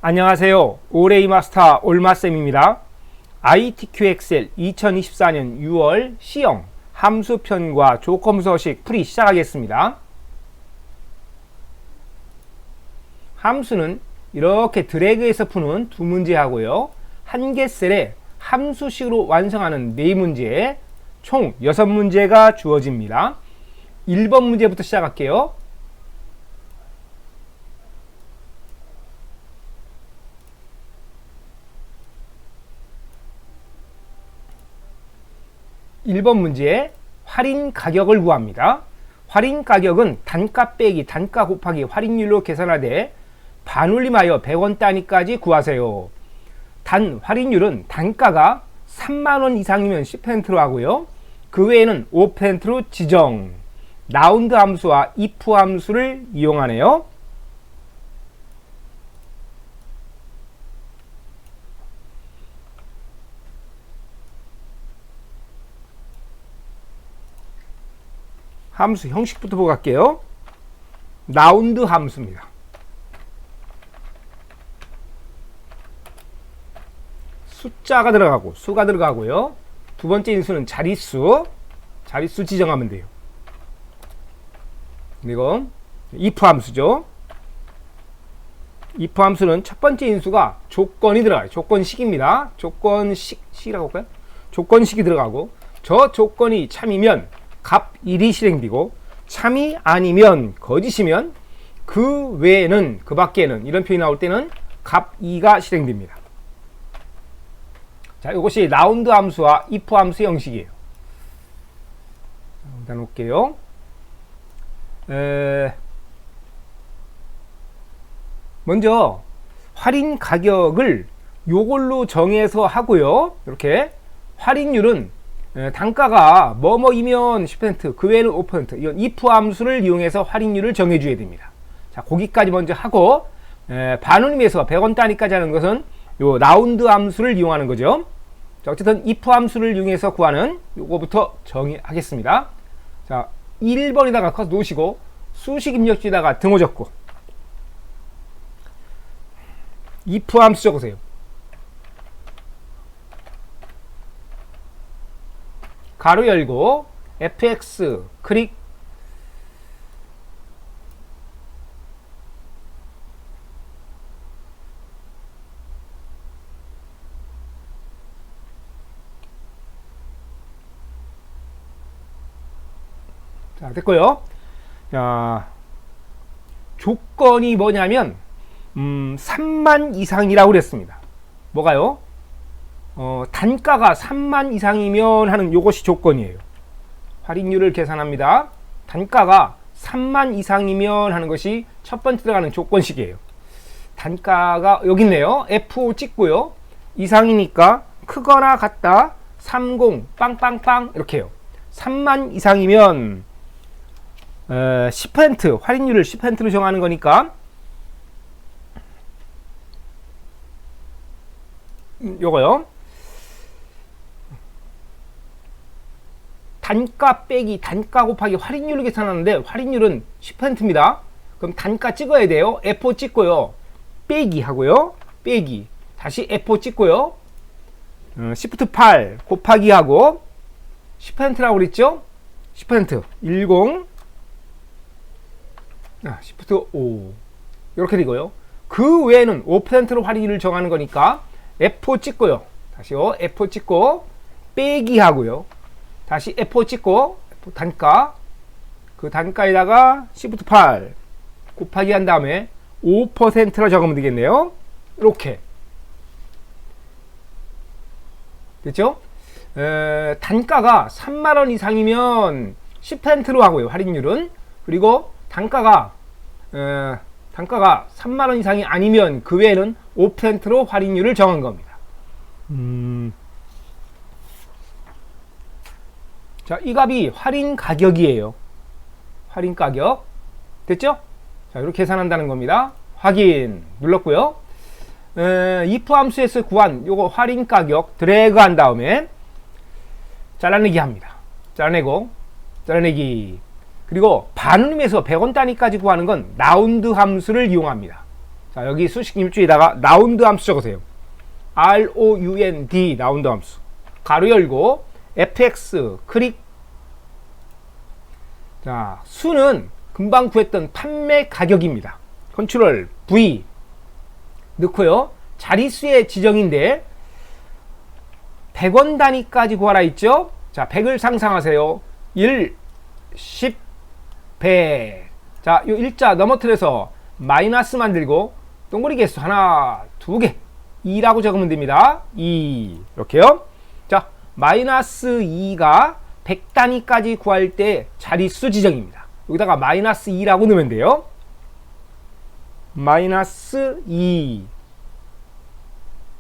안녕하세요. 올해이 마스터 올마쌤입니다. ITQ 엑셀 2024년 6월 C형 함수편과 조건부서식 풀이 시작하겠습니다. 함수는 이렇게 드래그해서 푸는 두 문제 하고요. 한 개 셀에 함수식으로 완성하는 네 문제, 총 6문제가 주어집니다. 1번 문제부터 시작할게요. 1번 문제, 할인 가격을 구합니다. 할인 가격은 단가 빼기 단가 곱하기 할인율로 계산하되 반올림하여 100원 단위까지 구하세요. 단 할인율은 단가가 3만원 이상이면 10%로 하고요. 그 외에는 5%로 지정. 라운드 함수와 if 함수를 이용하네요. 함수 형식부터 보고 갈게요. 라운드 함수입니다. 숫자가 들어가고 수가 들어가고요. 두 번째 인수는 자릿수 지정하면 돼요. 그리고 if 함수죠. if 함수는 첫 번째 인수가 조건이 들어가요. 조건식입니다. 조건식이라고 할까요? 조건식이 들어가고 저 조건이 참이면 값 1이 실행되고 참이 아니면 거짓이면 그 외에는 그 밖에는 이런 표현이 나올 때는 값 2가 실행됩니다. 자, 이것이 라운드 함수와 if 함수 형식이에요. 일단 놓을게요. 먼저 할인 가격을 요걸로 정해서 하고요. 이렇게 할인율은 단가가 뭐뭐이면 10%, 그 외에는 5%. 이건 if 함수를 이용해서 할인율을 정해줘야 됩니다. 자, 거기까지 먼저 하고 반올림에서 100원 단위까지 하는 것은 요 라운드 함수를 이용하는 거죠. 자, 어쨌든 if 함수를 이용해서 구하는 요거부터 정의하겠습니다. 자, 1번에다가 커서 놓으시고 수식 입력지에다가 등호 적고 if 함수 적으세요. 가로 열고 fx 클릭 자, 됐고요. 자, 조건이 뭐냐면 3만 이상이라고 그랬습니다. 뭐가요? 단가가 3만 이상이면 하는 요것이 조건이에요. 할인율을 계산합니다. 단가가 3만 이상이면 하는 것이 첫 번째 들어가는 조건식이에요. 단가가 여기 있네요. F5 찍고요. 이상이니까 크거나 같다 30 빵빵빵 이렇게 해요. 3만 이상이면 10% 할인율을 10%로 정하는 거니까 요거요. 단가 빼기 단가 곱하기 할인율을 계산하는데 할인율은 10%입니다. 그럼 단가 찍어야 돼요. F5 찍고요. 빼기 하고요. 빼기 다시 F5 찍고요. Shift 8 곱하기 하고 10%라고 그랬죠? 10% 10 Shift 5 이렇게 되고요. 그 외에는 5%로 할인율을 정하는 거니까 F5 찍고요. 다시요. F5 찍고 빼기 하고요. 다시 F5 찍고 단가 그 단가에다가 Shift 8 곱하기 한 다음에 5%로 적으면 되겠네요. 이렇게 됐죠? 단가가 3만원 이상이면 10%로 하고요. 할인율은. 그리고 단가가 3만원 이상이 아니면 그 외에는 5%로 할인율을 정한 겁니다. 자, 이 값이 할인 가격이에요. 할인 가격. 됐죠? 자, 이렇게 계산한다는 겁니다. 확인 눌렀고요. if 함수에서 구한 요거 할인 가격 드래그 한 다음에 잘라내기 합니다. 잘라내고 그리고 반올림에서 100원 단위까지 구하는 건 라운드 함수를 이용합니다. 자, 여기 수식 입주에다가 라운드 함수 적으세요. ROUND 라운드 함수. 가로 열고 fx 클릭. 자, 수는 금방 구했던 판매 가격입니다. 컨트롤 V 넣고요. 자릿수의 지정인데 100원 단위까지 구하라 있죠? 자, 100을 상상하세요. 1, 10, 100. 자, 요 일자 넘어뜨려서 마이너스 만들고 동그리 개수 하나, 두 개. 2라고 적으면 됩니다. 2. 이렇게요. 자, 마이너스 2가 100 단위까지 구할 때 자릿수 지정입니다. 여기다가 마이너스 2라고 넣으면 돼요. 마이너스 2.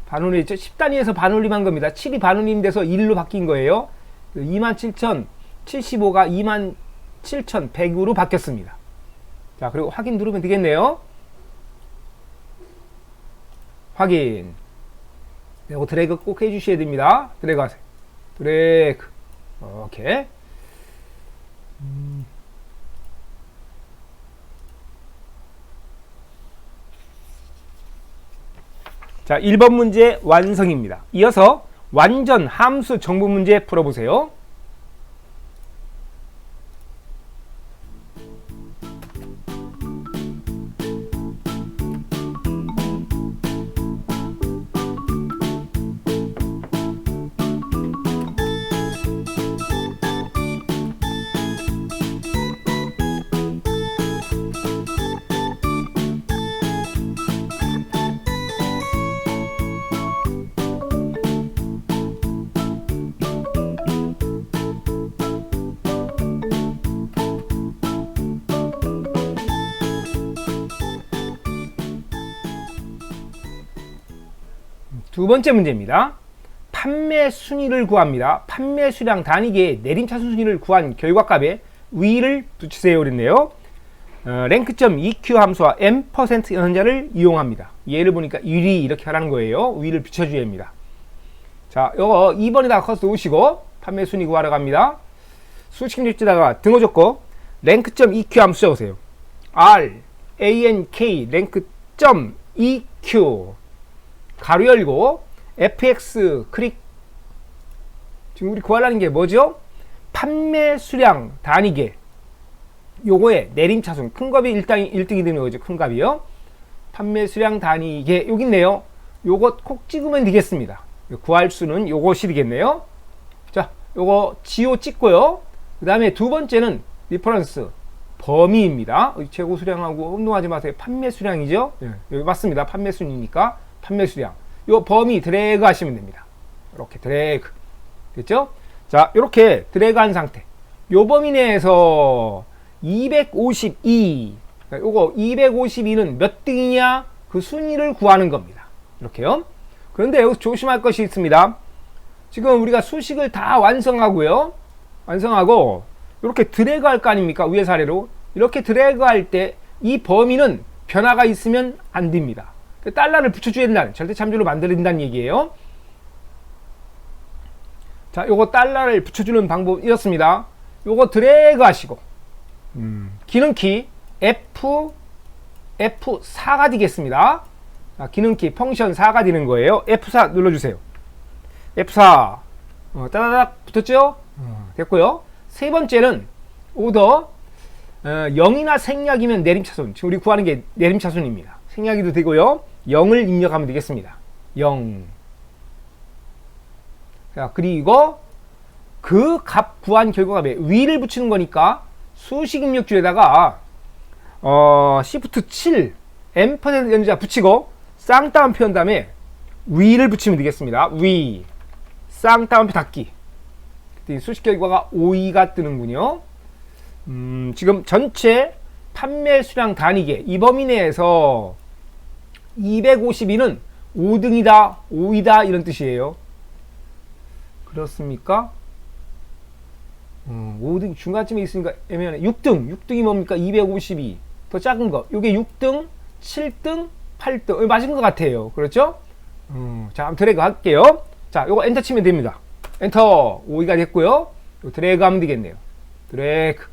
반올림했죠? 10단위에서 반올림한 겁니다. 7이 반올림 돼서 1로 바뀐 거예요. 27,075가 27,100으로 바뀌었습니다. 자, 그리고 확인 누르면 되겠네요. 확인. 이거 드래그 꼭 해주셔야 됩니다. 드래그 하세요. 드래그. 오케이. 자, 1번 문제 완성입니다. 이어서 완전 함수 정보 문제 풀어보세요. 두 번째 문제입니다. 판매 순위를 구합니다. 판매 수량 단위계의 내림차순 순위를 구한 결과값에 위를 붙이세요. 그랬네요. 랭크점 EQ 함수와 M% 연산자를 이용합니다. 예를 보니까 1위 이렇게 하라는 거예요. 위를 붙여줘야 합니다. 자, 요거 2번에다가 커서 놓으시고 판매 순위 구하러 갑니다. 수식 입지다가 등호 적고 랭크점 EQ 함수 적으세요. R, ANK, 랭크점 EQ 가로 열고 fx 클릭. 지금 우리 구하려는 게 뭐죠? 판매 수량 단위계. 요거에 내림차순 큰 값이 1등이 되는 거죠. 큰 값이요. 판매 수량 단위계 여기 있네요. 요것 콕 찍으면 되겠습니다. 구할 수는 요것이 되겠네요. 자, 요거 지호 찍고요. 그 다음에 두 번째는 리퍼런스 범위입니다. 재고 수량하고 혼동하지 마세요. 판매 수량이죠. 예, 여기 맞습니다. 판매 순이니까 판매 수량. 요 범위 드래그 하시면 됩니다. 이렇게 드래그. 됐죠? 자, 이렇게 드래그 한 상태. 요 범위 내에서 252. 요거 252는 몇 등이냐? 그 순위를 구하는 겁니다. 이렇게요. 그런데 여기서 조심할 것이 있습니다. 지금 우리가 수식을 다 완성하고요. 완성하고 이렇게 드래그 할 거 아닙니까? 위에서 아래로. 이렇게 드래그 할 때 이 범위는 변화가 있으면 안 됩니다. 달러를 붙여줘야 된다는, 절대 참조로 만들어야 된다는 얘기예요. 자, 요거 달러를 붙여주는 방법 이렇습니다. 요거 드래그 하시고 기능키 F4가 되겠습니다. 자, 기능키 펑션 4가 되는 거예요. F4 눌러주세요. F4 따다닥 붙었죠? 됐고요. 세 번째는 오더 0이나 생략이면 내림차순. 지금 우리 구하는 게 내림차순입니다. 생략이도 되고요. 0을 입력하면 되겠습니다. 0. 자, 그리고 그 값 구한 결과값에 위를 붙이는 거니까 수식 입력줄에다가 Shift 7 M% 연자 붙이고 쌍따옴 표현 다음에 위를 붙이면 되겠습니다. 위 쌍따옴표 닫기. 수식 결과가 5위가 뜨는군요. 지금 전체 판매 수량 단위계 이 범위 내에서 252는 5등이다, 5위다 이런 뜻이에요. 그렇습니까? 5등 중간쯤에 있으니까 애매하네. 6등이 뭡니까? 252. 더 작은 거. 요게 6등, 7등, 8등. 맞은 것 같아요. 그렇죠? 자, 한번 드래그 할게요. 자, 요거 엔터 치면 됩니다. 엔터. 5위가 됐고요. 드래그 하면 되겠네요. 드래그.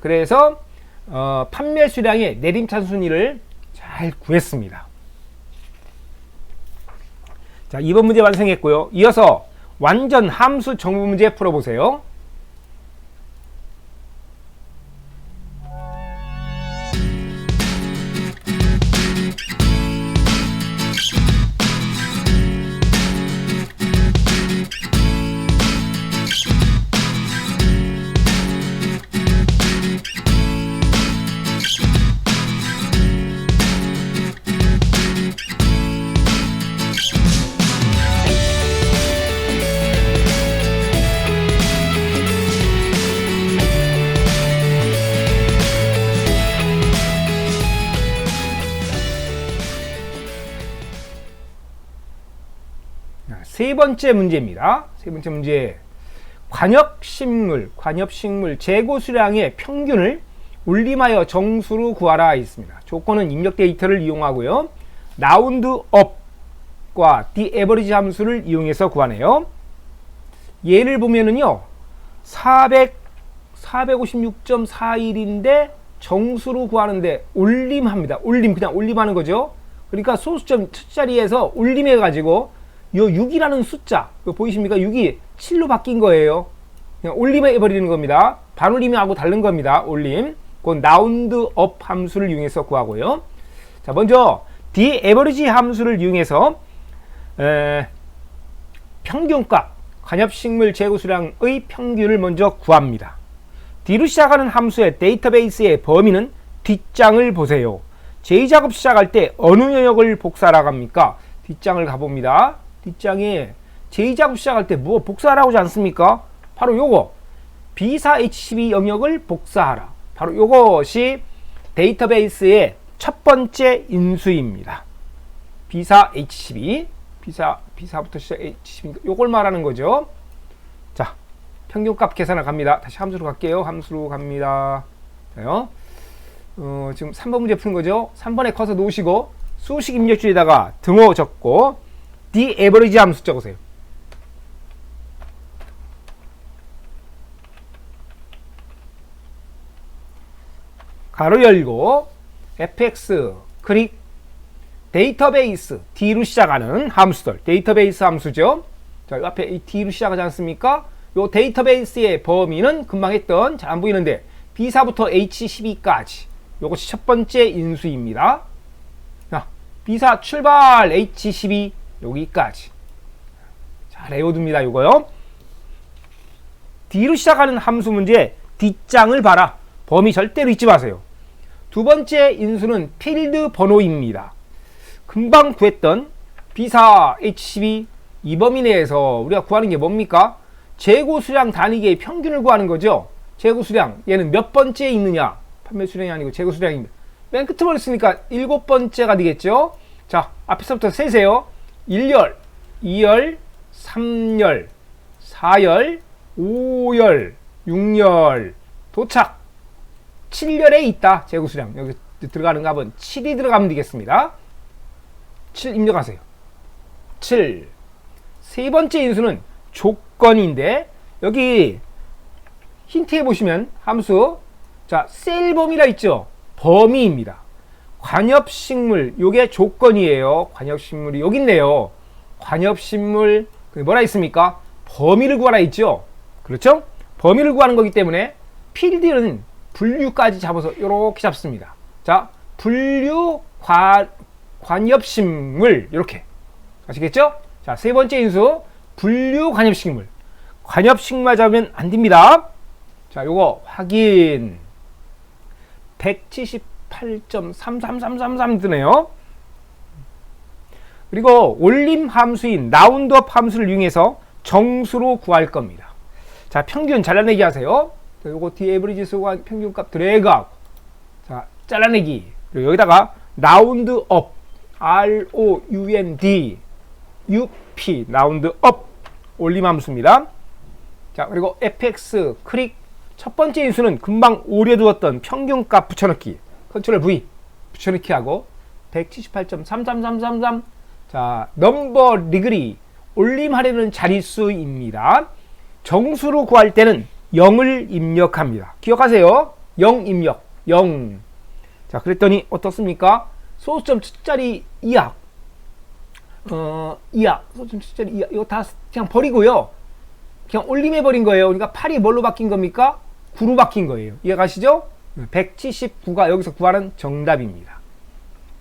그래서 판매 수량의 내림찬 순위를 잘 구했습니다. 자, 2번 문제 완성했고요. 이어서 완전 함수 정보 문제 풀어보세요. 세 번째 문제입니다. 세 번째 문제. 관엽식물 재고 수량의 평균을 올림하여 정수로 구하라 있습니다. 조건은 입력 데이터를 이용하고요. 라운드업과 디에버리지 함수를 이용해서 구하네요. 예를 보면은요. 456.41인데 정수로 구하는데 올림합니다. 그냥 올림하는 거죠. 그러니까 소수점 첫 자리에서 올림해 가지고 요 6이라는 숫자 보이십니까? 6이 7로 바뀐 거예요. 그냥 올림해 버리는 겁니다. 반올림하고 다른 겁니다. 올림. 그건 라운드업 함수를 이용해서 구하고요. 자, 먼저 디에버리지 함수를 이용해서 평균값 관엽식물 재고 수량의 평균을 먼저 구합니다. D로 시작하는 함수의 데이터베이스의 범위는 뒷장을 보세요. 제2작업 시작할 때 어느 영역을 복사하라고 합니까? 뒷장을 가봅니다. 뒷장에 제2작업 시작할 때 뭐 복사하라고 하지 않습니까? 바로 요거 B4H12 영역을 복사하라. 바로 요것이 데이터베이스의 첫 번째 인수입니다. B4H12 B4부터 시작 H12 요걸 말하는 거죠. 자, 평균값 계산을 갑니다. 다시 함수로 갈게요. 함수로 갑니다. 자요. 지금 3번 문제 푸는 거죠. 3번에 커서 놓으시고 수식 입력줄에다가 등호 적고 디에버리지 함수 적으세요. 가로 열고 fx 클릭 데이터베이스 D로 시작하는 함수들 데이터베이스 함수죠. 자, 이 앞에 이 D로 시작하지 않습니까? 요 데이터베이스의 범위는 금방 했던 잘 안 보이는데 B4부터 H12까지 요것이 첫 번째 인수입니다. 자, B4 출발 H12 여기까지 잘 외워둡니다. 요거요. D로 시작하는 함수 문제 뒷장을 봐라. 범위 절대로 잊지 마세요. 두 번째 인수는 필드 번호입니다. 금방 구했던 B4H12 이 범위 내에서 우리가 구하는 게 뭡니까? 재고 수량 단위계의 평균을 구하는 거죠. 재고 수량 얘는 몇 번째에 있느냐? 판매 수량이 아니고 재고 수량입니다. 맨 끝으로 있으니까 7번째가 되겠죠. 자, 앞에서부터 세세요. 1열, 2열, 3열, 4열, 5열, 6열, 도착. 7열에 있다. 재고 수량. 여기 들어가는 값은 7이 들어가면 되겠습니다. 7 입력하세요. 7. 세 번째 인수는 조건인데 여기 힌트에 보시면 함수 자, 셀 범위라 있죠. 범위입니다. 관엽식물 요게 조건이에요. 관엽식물이 여기 있네요. 관엽식물 뭐라 있습니까? 범위를 구하라 있죠. 그렇죠? 범위를 구하는 거기 때문에 필드는 분류까지 잡아서 이렇게 잡습니다. 자, 분류 관엽식물 이렇게 아시겠죠? 자, 세 번째 인수 분류 관엽식물. 관엽식물 잡으면 안 됩니다. 자, 요거 확인. 178.33333 드네요. 그리고 올림 함수인 라운드업 함수를 이용해서 정수로 구할 겁니다. 자, 평균 잘라내기 하세요. 자, 요거 디에버리지 수가 평균값 드래그하고 자, 잘라내기. 그리고 여기다가 라운드업 ROUND UP 라운드업 올림 함수입니다. 자, 그리고 fx 클릭 첫 번째 인수는 금방 오려두었던 평균값 붙여넣기 컨트롤 V 붙여넣기 하고 178.33333 자, 넘버 리그리 올림하려는 자릿수입니다. 정수로 구할 때는 0을 입력합니다. 기억하세요. 0 입력. 0. 자, 그랬더니 어떻습니까? 소수점 첫자리 이하, 소수점 첫자리 이하, 이거 다 그냥 버리고요. 그냥 올림해버린 거예요. 그러니까 8이 뭘로 바뀐 겁니까? 9로 바뀐 거예요. 이해가시죠? 179가 여기서 구하는 정답입니다.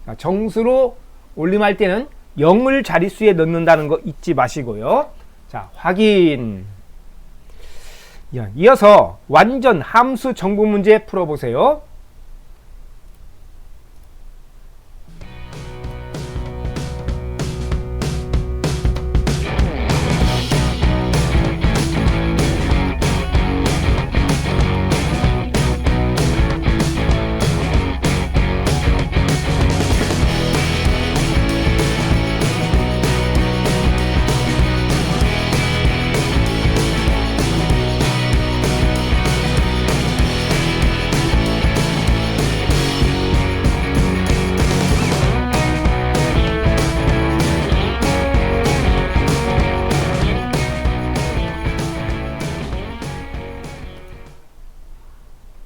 자, 정수로 올림할 때는 0을 자릿수에 넣는다는 거 잊지 마시고요. 자, 확인. 이어서 완전 함수 정보 문제 풀어보세요.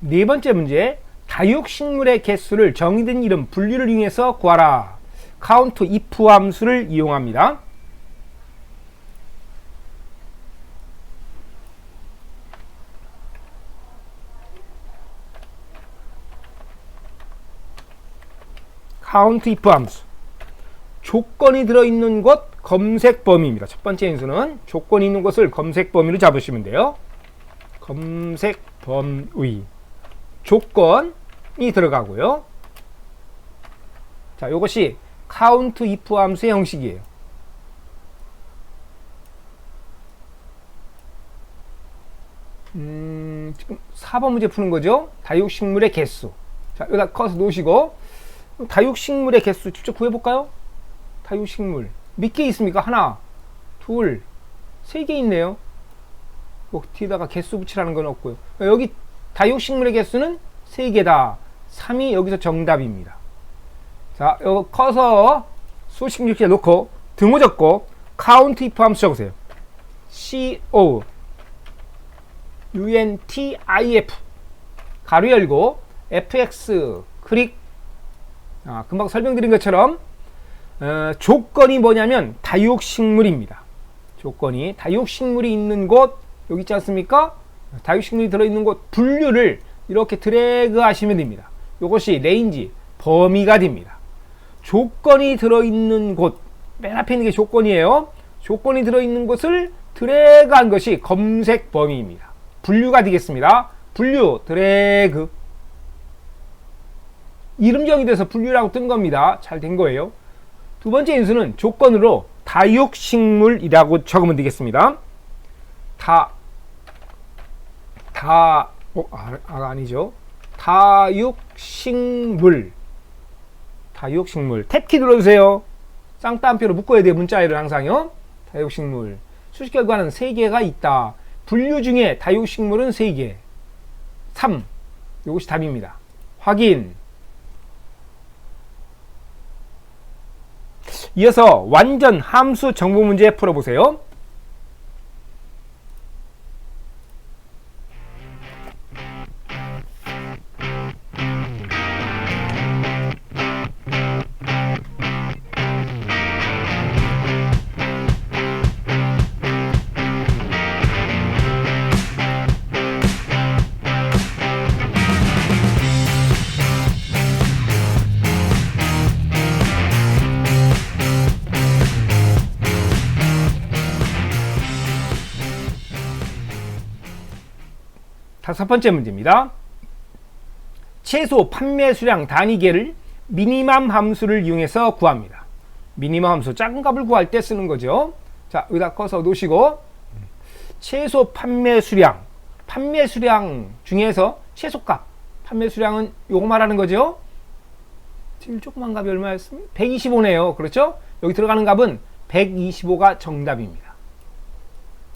네 번째 문제, 다육식물의 개수를 정의된 이름 분류를 이용해서 구하라. count if 함수를 이용합니다. count if 함수. 조건이 들어있는 곳 검색 범위입니다. 첫 번째 인수는 조건이 있는 곳을 검색 범위로 잡으시면 돼요. 검색 범위. 조건이 들어가고요. 자, 이것이 count if 함수의 형식이에요. 지금 4번 문제 푸는 거죠. 다육식물의 개수. 자, 여기다 커서 놓으시고 다육식물의 개수 직접 구해볼까요? 다육식물 몇 개 있습니까? 하나, 둘, 세 개 있네요. 뒤에다가 개수 붙이라는 건 없고요. 여기 다육식물의 개수는 3개다. 3이 여기서 정답입니다. 자, 이거 커서 수식 이렇게 놓고 등호 적고 count if 함수 적으세요. CO UNTIF 가로 열고 FX 클릭. 금방 설명드린 것처럼 조건이 뭐냐면 다육식물입니다. 조건이 다육식물이 있는 곳 여기 있지 않습니까? 다육식물이 들어있는 곳 분류를 이렇게 드래그 하시면 됩니다. 이것이 레인지 범위가 됩니다. 조건이 들어있는 곳, 맨 앞에 있는 게 조건이에요. 조건이 들어있는 곳을 드래그 한 것이 검색 범위입니다. 분류가 되겠습니다. 분류 드래그. 이름 정의돼서 분류라고 뜬 겁니다. 잘 된 거예요. 두 번째 인수는 조건으로 다육식물이라고 적으면 되겠습니다. 아니죠. 다육식물. 탭키 눌러주세요. 쌍따옴표로 묶어야 돼요. 문자열을 항상요. 다육식물. 수식 결과는 3개가 있다. 분류 중에 다육식물은 3개. 3. 이것이 답입니다. 확인. 이어서 완전 함수 정보 문제 풀어보세요. 다섯 번째 문제입니다. 최소 판매 수량 단위계를 미니멈 함수를 이용해서 구합니다. 미니멈 함수 작은 값을 구할 때 쓰는 거죠. 자, 여기다 커서 놓으시고 최소 판매 수량 중에서 최소값 판매 수량은 요거 말하는 거죠. 제일 조그만 값이 얼마였습니까? 125네요. 그렇죠? 여기 들어가는 값은 125가 정답입니다.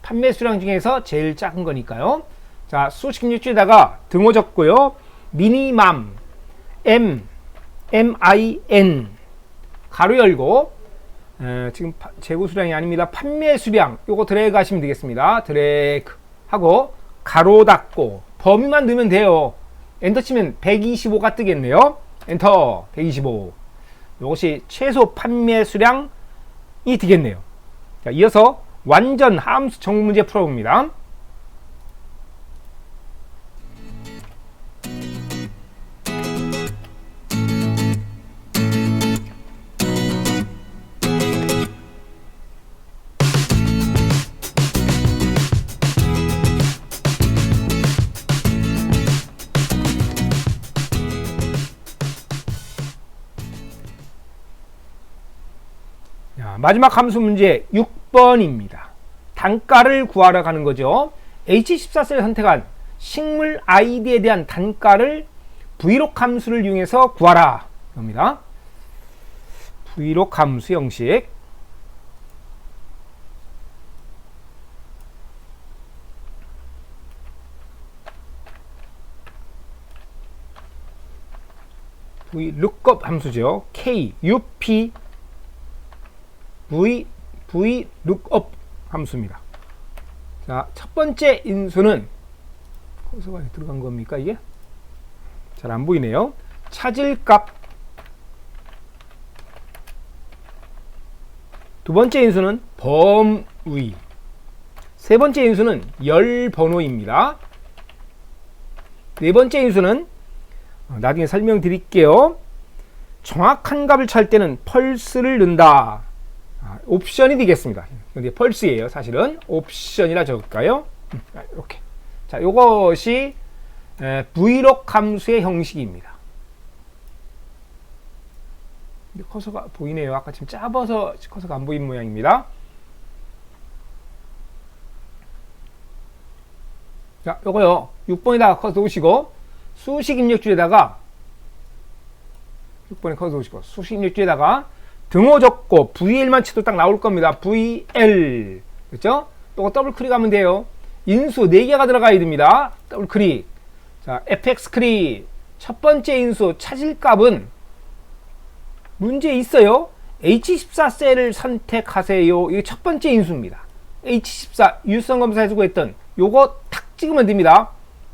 판매 수량 중에서 제일 작은 거니까요. 자, 수식 일주에다가 등호 적고요. 미니멈 MIN 가로 열고 지금 재고 수량이 아닙니다. 판매 수량 요거 드래그 하시면 되겠습니다. 드래그 하고 가로 닫고 범위만 넣으면 돼요. 엔터 치면 125가 뜨겠네요. 엔터 125. 이것이 최소 판매 수량이 되겠네요. 자, 이어서 완전 함수 정문 문제 풀어봅니다. 마지막 함수 문제 6번입니다. 단가를 구하러 가는 거죠. H14셀을 선택한 식물 아이디에 대한 단가를 vlog 함수를 이용해서 구하라. 입니다. vlog 함수 형식. vlookup 함수죠. k, up, vlookup 함수입니다. 자, 첫 번째 인수는 커서가 들어간 겁니까 이게? 잘 안 보이네요. 찾을 값. 두 번째 인수는 범위. 세 번째 인수는 열 번호입니다. 네 번째 인수는 나중에 설명드릴게요. 정확한 값을 찾을 때는 펄스를 넣는다. 옵션이 되겠습니다. 근데 펄스예요. 사실은 옵션이라 적을까요? 이렇게. 자, 이것이 vlog 함수의 형식입니다. 근데 커서가 보이네요. 아까 지금 짧아서 커서가 안 보이는 모양입니다. 자, 요거요. 6번에다가 커서 놓으시고 수식 입력줄에다가 6번에 커서 놓으시고 수식 입력줄에다가 등호 적고 VL만 쳐도 딱 나올 겁니다. VL. 그렇죠? 또 더블 클릭하면 돼요. 인수 4개가 들어가야 됩니다. 더블 클릭. 자, fx 클릭. 첫 번째 인수 찾을 값은 문제 있어요. H14 셀을 선택하세요. 이게 첫 번째 인수입니다. H14 유선 검사에서 구했던 요거 탁 찍으면 됩니다.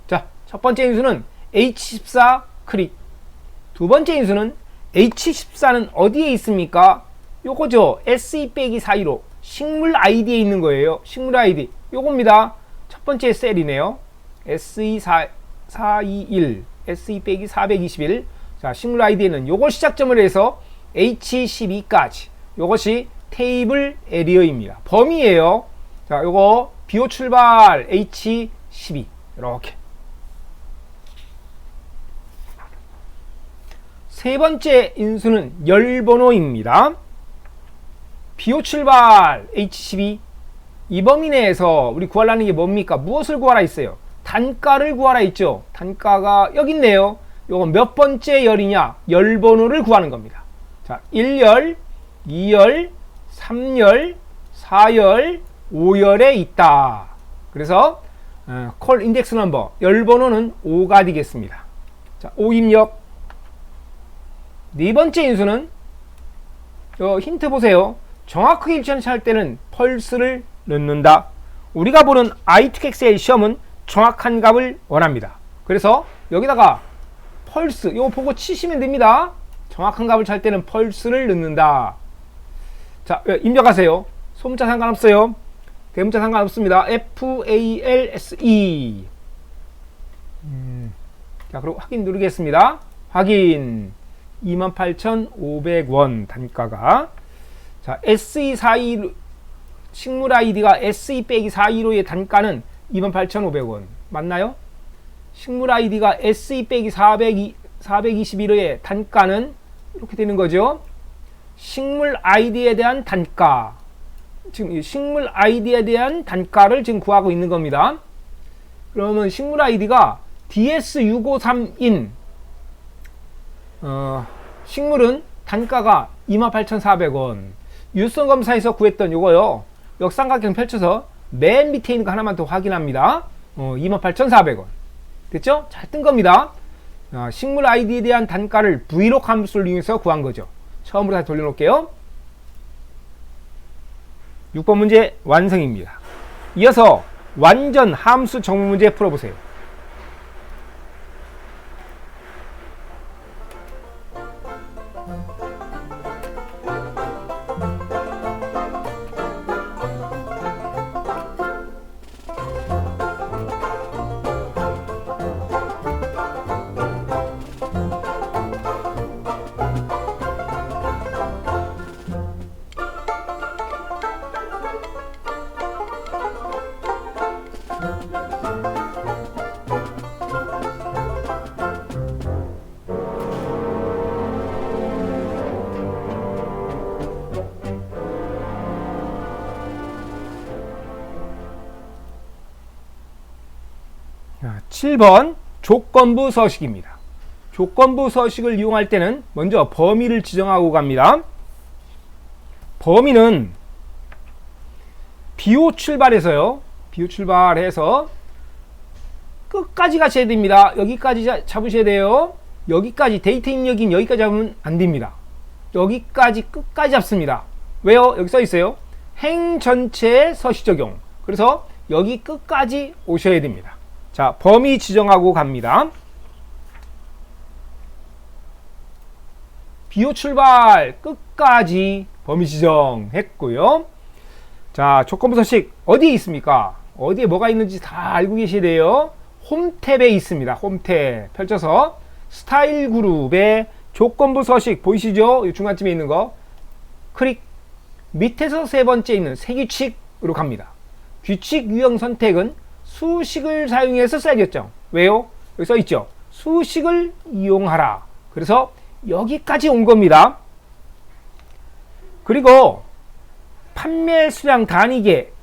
자, 첫 번째 인수는 H14 클릭. 두 번째 인수는 H14는 어디에 있습니까? 요거죠. SE-42로 식물 아이디에 있는 거예요. 식물 아이디. 요겁니다. 첫 번째 셀이네요. SE421, SE-421. 자, 식물 아이디에는 요걸 시작점으로 해서 H12까지. 요것이 테이블 에리어입니다. 범위예요. 자, 요거 비호 출발 H12. 이렇게. 세 번째 인수는 열번호입니다. 비호 출발 H12. 이 범위 내에서 우리 구하라는 게 뭡니까? 무엇을 구하라 있어요? 단가를 구하라 있죠. 단가가 여기 있네요. 요건 몇 번째 열이냐? 열번호를 구하는 겁니다. 자, 1열, 2열, 3열, 4열, 5열에 있다. 그래서 콜 인덱스 넘버 열번호는 5가 되겠습니다. 자, 5 입력. 네 번째 인수는 힌트 보세요. 정확하게 일치하는 할 때는 펄스를 넣는다. 우리가 보는 i2 엑셀 시험은 정확한 값을 원합니다. 그래서 여기다가 펄스 이거 보고 치시면 됩니다. 정확한 값을 찾을 때는 펄스를 넣는다. 자, 입력하세요. 소문자 상관없어요. 대문자 상관없습니다. FALSE. 자, 그리고 확인 누르겠습니다. 확인. 28,500원 단가가. 자, SE42 식물 아이디가 SE-42로의 단가는 28,500원 맞나요? 식물 아이디가 SE-421호의 단가는 이렇게 되는 거죠. 식물 아이디에 대한 단가. 지금 식물 아이디에 대한 단가를 지금 구하고 있는 겁니다. 그러면 식물 아이디가 DS653인 식물은 단가가 28,400원. 유선 검사에서 구했던 요거요. 역삼각형 펼쳐서 맨 밑에 있는 거 하나만 더 확인합니다. 28,400원. 됐죠? 잘 뜬 겁니다. 식물 아이디에 대한 단가를 vlog 함수를 이용해서 구한 거죠. 처음으로 다시 돌려놓을게요. 6번 문제 완성입니다. 이어서 완전 함수 정문 문제 풀어보세요. 7번 조건부 서식입니다. 조건부 서식을 이용할 때는 먼저 범위를 지정하고 갑니다. 범위는 비호 출발해서요. 비호 출발해서 끝까지 가셔야 됩니다. 여기까지 잡으셔야 돼요. 여기까지 데이터 입력인 여기까지 잡으면 안 됩니다. 여기까지 끝까지 잡습니다. 왜요? 여기 써 있어요. 행 전체의 서식 적용. 그래서 여기 끝까지 오셔야 됩니다. 자, 범위 지정하고 갑니다. 비호 출발 끝까지 범위 지정했고요. 자, 조건부 서식 어디에 있습니까? 어디에 뭐가 있는지 다 알고 계셔야 돼요. 홈 탭에 있습니다. 홈 탭 펼쳐서 스타일 그룹에 조건부 서식 보이시죠? 중간쯤에 있는 거 클릭. 밑에서 세 번째 있는 세규칙으로 갑니다. 규칙 유형 선택은 수식을 사용해서 쌀 결정. 왜요? 여기 써 있죠. 수식을 이용하라. 그래서 여기까지 온 겁니다. 그리고 판매 수량 단위계가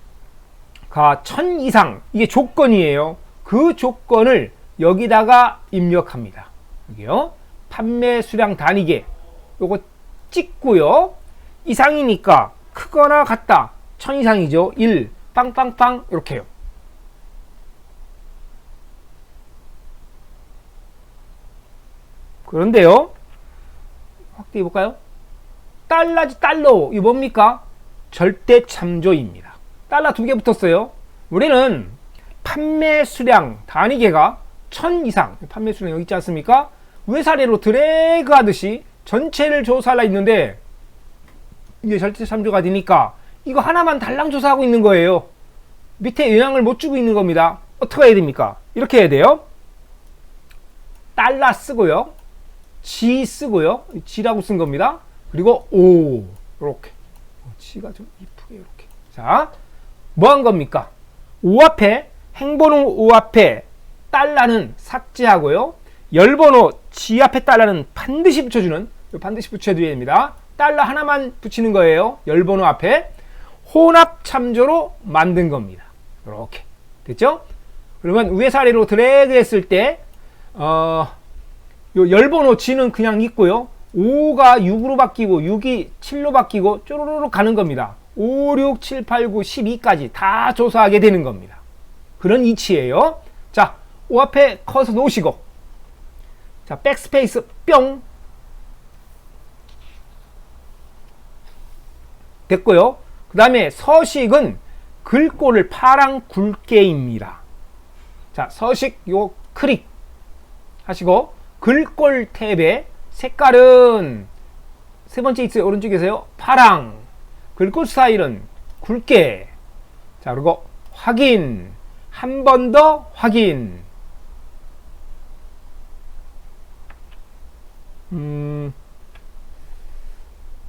1000 이상, 이게 조건이에요. 그 조건을 여기다가 입력합니다. 여기요. 판매 수량 단위계 요거 찍고요. 이상이니까 크거나 같다. 1000 이상이죠. 1 빵빵빵 이렇게요. 그런데요. 확대해 볼까요? 달러지 달러. 이거 뭡니까? 절대 참조입니다. 달러 2개 붙었어요. 우리는 판매 수량 단위계가 1000 이상. 판매 수량 여기 있지 않습니까? 외사례로 드래그 하듯이 전체를 조사하려 있는데 이게 절대 참조가 되니까 이거 하나만 달랑 조사하고 있는 거예요. 밑에 영향을 못 주고 있는 겁니다. 어떻게 해야 됩니까? 이렇게 해야 돼요. 달러 쓰고요. G 쓰고요. G라고 쓴 겁니다. 그리고 O 이렇게. G가 좀 이쁘게 이렇게. 자, 뭐 한 겁니까? O 앞에 행번호 O 앞에 달러는 삭제하고요. 열번호 G 앞에 달러는 반드시 붙여주는, 반드시 붙여줘야 됩니다. 달러 하나만 붙이는 거예요. 열번호 앞에 혼합 참조로 만든 겁니다. 이렇게 됐죠? 그러면 위에 사례로 드래그 했을 때 요 열번호 G는 그냥 있고요. 5가 6으로 바뀌고 6이 7로 바뀌고 쪼로로로 가는 겁니다. 5, 6, 7, 8, 9, 12까지 다 조사하게 되는 겁니다. 그런 이치예요. 자, O 앞에 커서 놓으시고, 자, 백스페이스 뿅 됐고요. 그 다음에 서식은 글꼴을 파랑 굵게입니다. 자, 서식 요 클릭 하시고 글꼴 탭에 색깔은 세 번째 있어요. 오른쪽에서요. 파랑. 글꼴 스타일은 굵게. 자, 그리고 확인. 한 번 더 확인.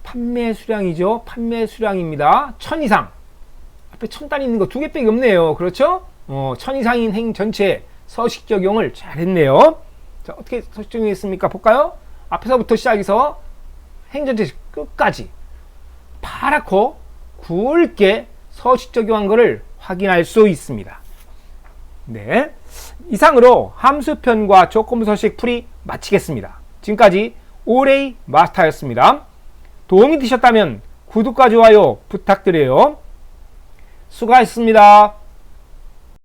판매 수량이죠. 판매 수량입니다. 1000 이상. 앞에 1000단위 있는 거 2개밖에 없네요. 그렇죠? 1000 이상인 행 전체 서식 적용을 잘 했네요. 자, 어떻게 서식 적용했습니까? 볼까요? 앞에서부터 시작해서 행 전체 끝까지 파랗고 굵게 서식 적용한 것을 확인할 수 있습니다. 네. 이상으로 함수편과 조건부 서식 풀이 마치겠습니다. 지금까지 오레이 마스터였습니다. 도움이 되셨다면 구독과 좋아요 부탁드려요. 수고하셨습니다.